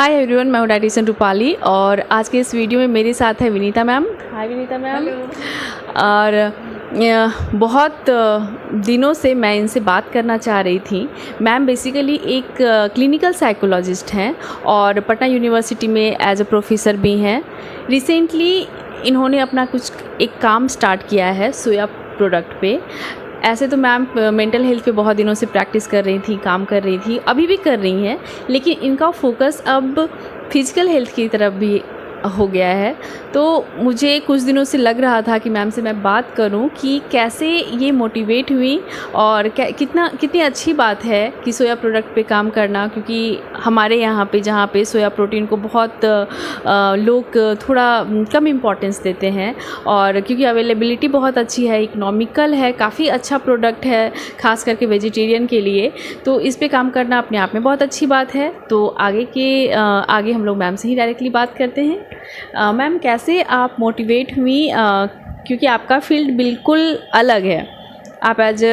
Hi everyone, मैं हूँ dietitian Rupali और आज के इस वीडियो में मेरे साथ है विनीता मैम। हाय विनीता मैम। और बहुत दिनों से मैं इनसे बात करना चाह रही थी। मैम बेसिकली एक क्लिनिकल साइकोलॉजिस्ट हैं और पटना यूनिवर्सिटी में एज अ प्रोफेसर भी हैं। रिसेंटली इन्होंने अपना कुछ एक काम स्टार्ट किया है सोया प्रोडक्ट पे। ऐसे तो मैम मेंटल हेल्थ पे बहुत दिनों से प्रैक्टिस कर रही थी, काम कर रही थी, अभी भी कर रही हैं, लेकिन इनका फोकस अब फिज़िकल हेल्थ की तरफ भी हो गया है। तो मुझे कुछ दिनों से लग रहा था कि मैम से मैं बात करूं कि कैसे ये मोटिवेट हुई और कितनी अच्छी बात है कि सोया प्रोडक्ट पे काम करना, क्योंकि हमारे यहाँ पे जहाँ पे सोया प्रोटीन को बहुत लोग थोड़ा कम इम्पोर्टेंस देते हैं, और क्योंकि अवेलेबिलिटी बहुत अच्छी है, इकोनॉमिकल है, काफ़ी अच्छा प्रोडक्ट है ख़ास करके वेजिटेरियन के लिए, तो इस पे काम करना अपने आप में बहुत अच्छी बात है। तो आगे हम लोग मैम से ही डायरेक्टली बात करते हैं। मैम कैसे आप मोटिवेट हुई, क्योंकि आपका फील्ड बिल्कुल अलग है। आप एज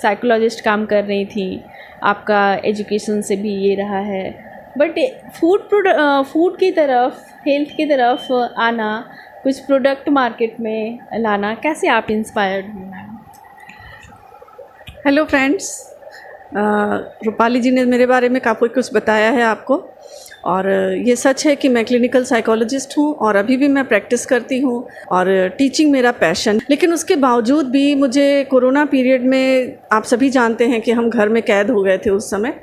साइकोलॉजिस्ट काम कर रही थी, आपका एजुकेशन से भी ये रहा है, बट फूड की तरफ, हेल्थ की तरफ आना, कुछ प्रोडक्ट मार्केट में लाना, कैसे आप इंस्पायर्ड हुई मैम? हेलो फ्रेंड्स, रूपाली जी ने मेरे बारे में काफ़ी कुछ बताया है आपको, और ये सच है कि मैं क्लिनिकल साइकोलॉजिस्ट हूँ और अभी भी मैं प्रैक्टिस करती हूँ और टीचिंग मेरा पैशन। लेकिन उसके बावजूद भी मुझे कोरोना पीरियड में, आप सभी जानते हैं कि हम घर में कैद हो गए थे उस समय,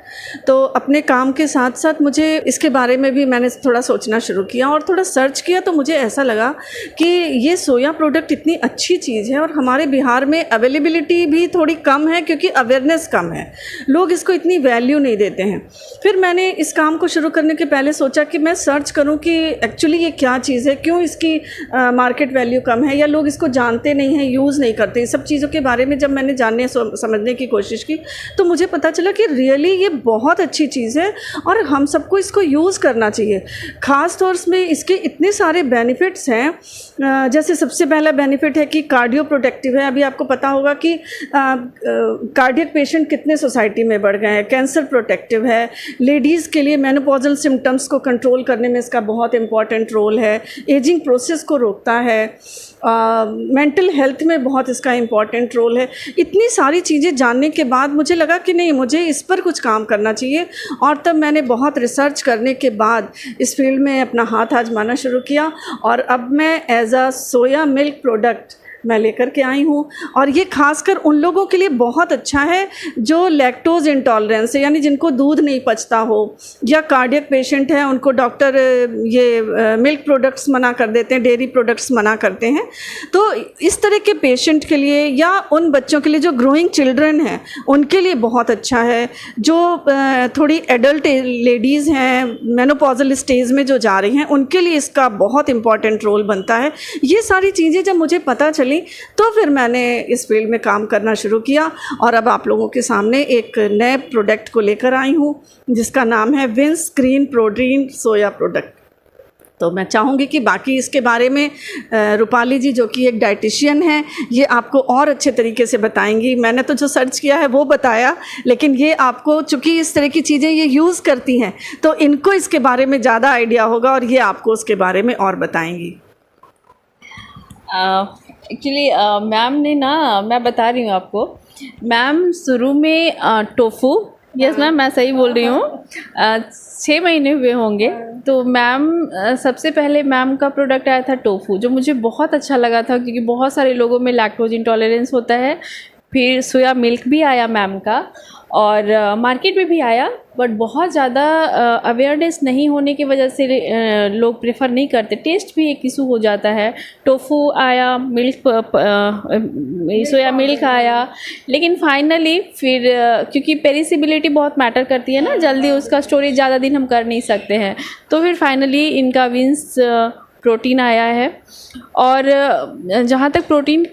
तो अपने काम के साथ साथ मुझे इसके बारे में भी मैंने थोड़ा सोचना शुरू किया और थोड़ा सर्च किया। तो मुझे ऐसा लगा कि ये सोया प्रोडक्ट इतनी अच्छी चीज़ है और हमारे बिहार में अवेलेबिलिटी भी थोड़ी कम है क्योंकि अवेयरनेस कम है, लोग इसको इतनी वैल्यू नहीं देते हैं। फिर मैंने इस काम को शुरू करने के पहले सोचा कि मैं सर्च करूं कि एक्चुअली ये क्या चीज़ है, क्यों इसकी मार्केट वैल्यू कम है या लोग इसको जानते नहीं हैं, यूज़ नहीं करते। इस सब चीज़ों के बारे में जब मैंने जानने समझने की कोशिश की तो मुझे पता चला कि रियली ये बहुत अच्छी चीज़ है और हम सबको इसको यूज़ करना चाहिए। ख़ास तौर में इसके इतने सारे बेनिफिट्स हैं। जैसे सबसे पहला बेनिफिट है कि कार्डियो प्रोटेक्टिव है। अभी आपको पता होगा कि कार्डियक पेशेंट कितने सोसाइटी में बढ़ गए हैं। कैंसर प्रोटेक्टिव है। लेडीज़ के लिए मेनोपॉजल सिम्टम्स को कंट्रोल करने में इसका बहुत इम्पॉर्टेंट रोल है। एजिंग प्रोसेस को रोकता है। मेंटल हेल्थ में बहुत इसका इम्पॉर्टेंट रोल है। इतनी सारी चीज़ें जानने के बाद मुझे लगा कि नहीं, मुझे इस पर कुछ काम करना चाहिए, और तब मैंने बहुत रिसर्च करने के बाद इस फील्ड में अपना हाथ आजमाना शुरू किया और अब मैं as a soya milk product मैं लेकर के आई हूँ। और ये खासकर उन लोगों के लिए बहुत अच्छा है जो लैक्टोज इंटॉलरेंस है, यानी जिनको दूध नहीं पचता हो, या कार्डियक पेशेंट है, उनको डॉक्टर ये मिल्क प्रोडक्ट्स मना कर देते हैं, डेयरी प्रोडक्ट्स मना करते हैं। तो इस तरह के पेशेंट के लिए, या उन बच्चों के लिए जो ग्रोइंग चिल्ड्रन हैं, उनके लिए बहुत अच्छा है। जो थोड़ी एडल्ट लेडीज़ हैं, मेनोपॉजल स्टेज में जो जा रही हैं, उनके लिए इसका बहुत इंपॉर्टेंट रोल बनता है। ये सारी चीज़ें जब मुझे पता चली तो फिर मैंने इस फील्ड में काम करना शुरू किया और अब आप लोगों के सामने एक नए प्रोडक्ट को लेकर आई हूँ जिसका नाम है Vince green protein soya product. तो मैं चाहूँगी कि बाकी इसके बारे में रूपाली जी, जो कि एक डाइटिशियन है, ये आपको और अच्छे तरीके से बताएंगी। मैंने तो जो सर्च किया है वो बताया, लेकिन ये आपको, चूँकि इस तरह की चीज़ें ये यूज़ करती हैं, तो इनको इसके बारे में ज़्यादा आइडिया होगा और ये आपको उसके बारे में और बताएंगी। एक्चुअली मैम ने ना, मैं बता रही हूँ आपको, मैम शुरू में टोफू, यस मैम मैं सही बोल रही हूँ, 6 महीने हुए होंगे। तो मैम सबसे पहले मैम का प्रोडक्ट आया था टोफू, जो मुझे बहुत अच्छा लगा था क्योंकि बहुत सारे लोगों में लैक्टोज इंटॉलरेंस होता है। फिर सोया मिल्क भी आया मैम का, और मार्केट में भी आया, बट बहुत ज़्यादा अवेयरनेस नहीं होने की वजह से लोग प्रेफर नहीं करते। टेस्ट भी एक इशू हो जाता है। टोफू आया, सोया मिल्क आया, लेकिन फाइनली फिर क्योंकि पेरिसिबिलिटी बहुत मैटर करती है ना, जल्दी उसका स्टोरेज ज़्यादा दिन हम कर नहीं सकते हैं, तो फिर फाइनली इनका विंस प्रोटीन आया है। और जहाँ तक प्रोटीन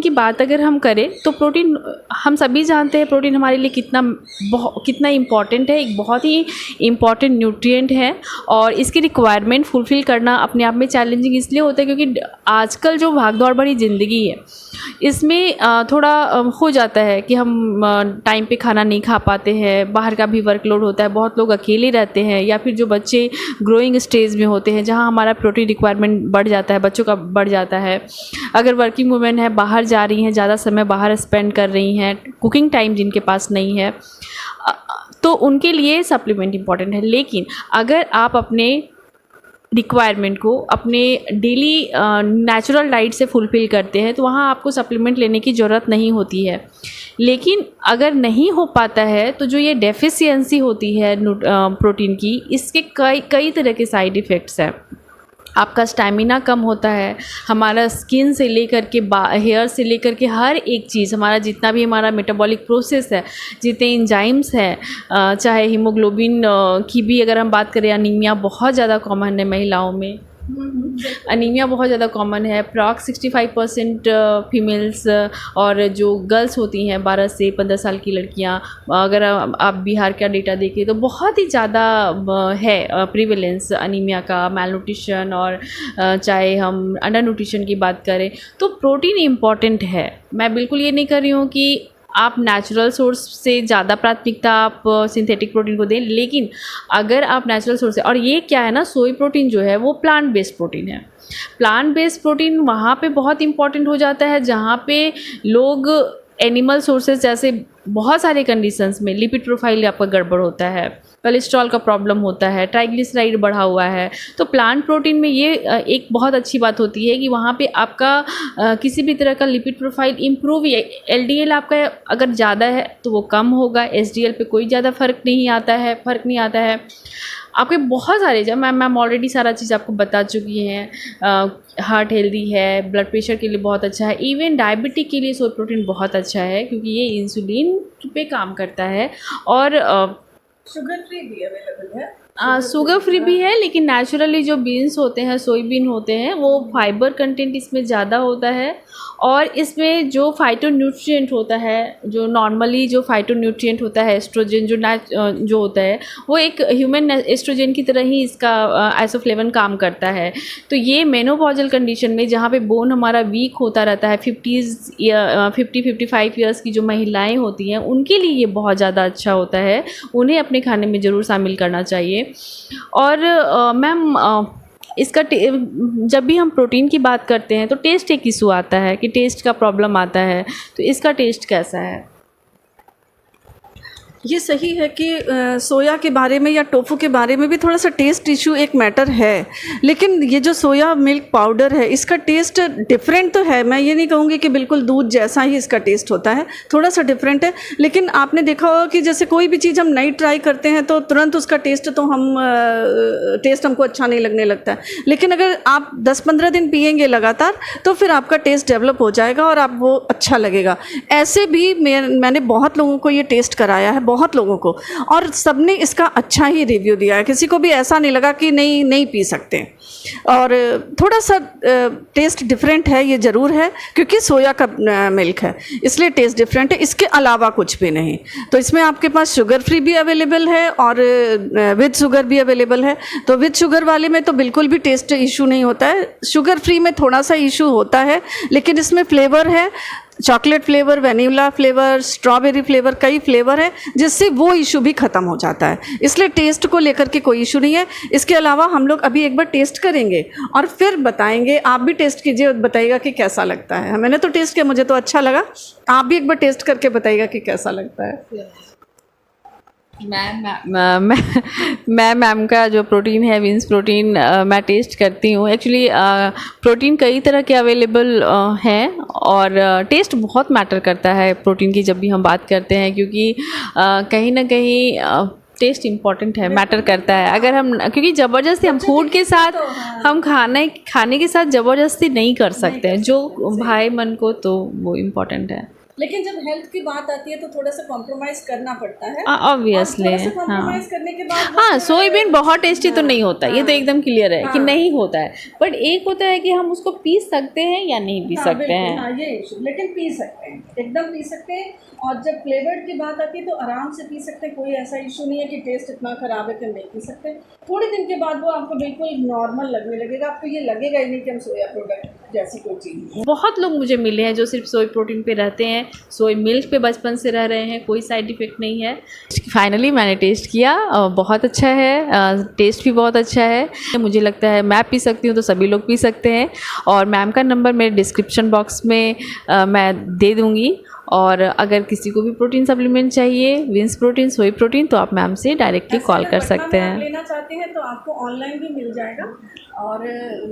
की बात अगर हम करें तो प्रोटीन, हम सभी जानते हैं प्रोटीन हमारे लिए कितना इम्पॉर्टेंट है। एक बहुत ही इम्पॉर्टेंट न्यूट्रिएंट है और इसकी रिक्वायरमेंट फुलफ़िल करना अपने आप में चैलेंजिंग इसलिए होता है क्योंकि आजकल जो भागदौड़ भरी ज़िंदगी है इसमें थोड़ा हो जाता है कि हम टाइम पे खाना नहीं खा पाते हैं, बाहर का भी वर्कलोड होता है, बहुत लोग अकेले रहते हैं, या फिर जो बच्चे ग्रोइंग स्टेज में होते हैं जहाँ हमारा प्रोटीन रिक्वायरमेंट बढ़ जाता है, बच्चों का बढ़ जाता है। अगर वर्किंग वुमेन है, बाहर जा रही हैं, ज़्यादा समय बाहर स्पेंड कर रही हैं, कुकिंग टाइम जिनके पास नहीं है, तो उनके लिए सप्लीमेंट इम्पॉर्टेंट है। लेकिन अगर आप अपने रिक्वायरमेंट को अपने डेली नेचुरल डाइट से फुलफ़िल करते हैं तो वहाँ आपको सप्लीमेंट लेने की ज़रूरत नहीं होती है। लेकिन अगर नहीं हो पाता है तो जो ये डेफिशिएंसी होती है प्रोटीन की, इसके कई कई तरह के साइड इफ़ेक्ट्स हैं। आपका स्टैमिना कम होता है, हमारा स्किन से लेकर के हेयर से लेकर के हर एक चीज़, हमारा जितना भी हमारा मेटाबॉलिक प्रोसेस है, जितने एंजाइम्स हैं, चाहे हीमोग्लोबिन की भी अगर हम बात करें, अनीमिया बहुत ज़्यादा कॉमन है महिलाओं में। अनीमिया बहुत ज़्यादा कॉमन है। प्रॉक्स 65% फीमेल्स और जो गर्ल्स होती हैं 12 से 15 साल की लड़कियां, अगर आप बिहार का डेटा देखें तो बहुत ही ज़्यादा है प्रिवेलेंस अनीमिया का, मैल न्यूट्रिशन, और चाहे हम अंडर न्यूट्रिशन की बात करें तो प्रोटीन इम्पॉर्टेंट है। मैं बिल्कुल ये नहीं कर रही हूँ कि आप नेचुरल सोर्स से ज़्यादा प्राथमिकता आप सिंथेटिक प्रोटीन को दें, लेकिन अगर आप नेचुरल सोर्स से, और ये क्या है ना, सोई प्रोटीन जो है वो प्लांट बेस्ड प्रोटीन है। प्लांट बेस्ड प्रोटीन वहाँ पे बहुत इंपॉर्टेंट हो जाता है जहाँ पे लोग एनिमल सोर्सेज, जैसे बहुत सारे कंडीशंस में लिपिड प्रोफाइल आपका गड़बड़ होता है, कोलेस्ट्रॉल का प्रॉब्लम होता है, ट्राइग्लिसराइड बढ़ा हुआ है, तो प्लांट प्रोटीन में ये एक बहुत अच्छी बात होती है कि वहाँ पे आपका किसी भी तरह का लिपिड प्रोफाइल इम्प्रूव, एलडीएल आपका अगर ज़्यादा है तो वो कम होगा, एसडीएल पे कोई ज़्यादा फर्क नहीं आता है। आपके बहुत सारे, जब मैम ऑलरेडी सारा चीज़ आपको बता चुकी हैं। हार्ट हेल्दी है, ब्लड प्रेशर के लिए बहुत अच्छा है, इवन डायबिटिक के लिए सोय प्रोटीन बहुत अच्छा है क्योंकि ये इंसुलिन पे काम करता है। और शुगर फ्री भी अवेलेबल है। शुगर फ्री भी है, लेकिन नेचुरली जो बीन्स होते हैं, सोयाबीन होते हैं, वो फाइबर कंटेंट इसमें ज़्यादा होता है। और इसमें जो फाइटोन्यूट्रिएंट होता है, जो नॉर्मली जो फाइटोन्यूट्रिएंट होता है, एस्ट्रोजन जो होता है, वो एक ह्यूमन एस्ट्रोजन की तरह ही इसका आइसोफ्लेवन काम करता है। तो ये मेनोपॉजल कंडीशन में जहाँ पे बोन हमारा वीक होता रहता है, 50-55 ईयर्स की जो महिलाएं होती हैं उनके लिए ये बहुत ज़्यादा अच्छा होता है, उन्हें अपने खाने में ज़रूर शामिल करना चाहिए। और मैम इसका जब भी हम प्रोटीन की बात करते हैं तो टेस्ट एक इशू आता है कि टेस्ट का प्रॉब्लम आता है, तो इसका टेस्ट कैसा है? ये सही है कि सोया के बारे में या टोफू के बारे में भी थोड़ा सा टेस्ट इशू एक मैटर है, लेकिन ये जो सोया मिल्क पाउडर है इसका टेस्ट डिफरेंट तो है। मैं ये नहीं कहूँगी कि बिल्कुल दूध जैसा ही इसका टेस्ट होता है, थोड़ा सा डिफरेंट है। लेकिन आपने देखा होगा कि जैसे कोई भी चीज़ हम नई ट्राई करते हैं तो तुरंत उसका टेस्ट हमको अच्छा नहीं लगने लगता है, लेकिन अगर आप 10-15 दिन पिएंगे लगातार तो फिर आपका टेस्ट डेवलप हो जाएगा और आप वो अच्छा लगेगा। ऐसे भी मैंने बहुत लोगों को ये टेस्ट कराया है, बहुत लोगों को, और सबने इसका अच्छा ही रिव्यू दिया है। किसी को भी ऐसा नहीं लगा कि नहीं पी सकते। और थोड़ा सा टेस्ट डिफरेंट है, ये ज़रूर है, क्योंकि सोया का मिल्क है इसलिए टेस्ट डिफरेंट है, इसके अलावा कुछ भी नहीं। तो इसमें आपके पास शुगर फ्री भी अवेलेबल है और विद शुगर भी अवेलेबल है। तो विद शुगर वाले में तो बिल्कुल भी टेस्ट इशू नहीं होता है, शुगर फ्री में थोड़ा सा इशू होता है, लेकिन इसमें फ्लेवर है, chocolate flavour, vanilla flavour, strawberry flavour, कई फ्लेवर है, जिससे वो इशू भी ख़त्म हो जाता है। इसलिए टेस्ट को लेकर के कोई इशू नहीं है। इसके अलावा हम लोग अभी एक बार टेस्ट करेंगे और फिर बताएंगे। आप भी टेस्ट कीजिए और बताइएगा कि कैसा लगता है। मैंने तो टेस्ट किया, मुझे तो अच्छा लगा, आप भी एक बार टेस्ट करके बताइएगा कि कैसा लगता है। मैं मैम का जो प्रोटीन है, विंस प्रोटीन, मैं टेस्ट करती हूँ। एक्चुअली प्रोटीन कई तरह के अवेलेबल हैं और टेस्ट बहुत मैटर करता है प्रोटीन की जब भी हम बात करते हैं, क्योंकि कहीं ना कहीं टेस्ट इम्पॉर्टेंट है, मैटर करता है। अगर हम, क्योंकि ज़बरदस्ती हम फूड के साथ हम खाने के साथ ज़बरदस्ती नहीं कर सकते हैं, जो भाई मन को, तो वो इम्पॉर्टेंट है। लेकिन जब हेल्थ की बात आती है तो थोड़ा सा कॉम्प्रोमाइज़ करना पड़ता है, ऑब्वियसली। कॉम्प्रोमाइज़ करने के बाद हाँ, सोयाबीन बहुत टेस्टी तो नहीं होता, ये तो एकदम क्लियर है कि नहीं होता है, बट एक होता है कि हम उसको पी सकते हैं या नहीं पी सकते हैं। ये इशू, लेकिन पी सकते हैं, एकदम पी सकते हैं। और जब फ्लेवर्ड की बात आती है तो आराम से पी सकते हैं, कोई ऐसा इशू नहीं है कि टेस्ट इतना ख़राब है कि नहीं पी सकते। थोड़ी दिन के बाद वो आपको बिल्कुल नॉर्मल लगने लगेगा, आपको ये लगेगा ही नहीं कि हम सोया प्रोडक्ट जैसी कोई चीज़ नहीं। बहुत लोग मुझे मिले हैं जो सिर्फ सोई प्रोटीन पे रहते हैं, सोई मिल्क पे बचपन से रह रहे हैं, कोई साइड इफ़ेक्ट नहीं है। फाइनली मैंने टेस्ट किया, बहुत अच्छा है, टेस्ट भी बहुत अच्छा है। मुझे लगता है मैं पी सकती हूँ तो सभी लोग पी सकते हैं। और मैम का नंबर मेरे डिस्क्रिप्शन बॉक्स में मैं दे दूँगी। और अगर किसी को भी प्रोटीन सप्लीमेंट चाहिए, विंस प्रोटीन, सोई प्रोटीन, तो आप मैम से डायरेक्टली कॉल कर सकते आप हैं। लेना चाहते हैं तो आपको ऑनलाइन भी मिल जाएगा और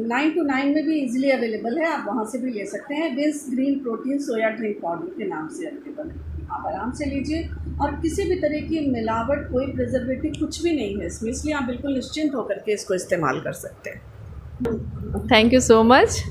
9 to 9 में भी इजीली अवेलेबल है, आप वहाँ से भी ले सकते हैं। Vince green protein soya drink powder के नाम से अवेलेबल है, आप आराम से लीजिए। और किसी भी तरह की मिलावट, कोई प्रिजर्वेटिव कुछ भी नहीं है इसमें, इसलिए आप बिल्कुल निश्चिंत होकर के इसको इस्तेमाल कर सकते हैं। Thank you so much.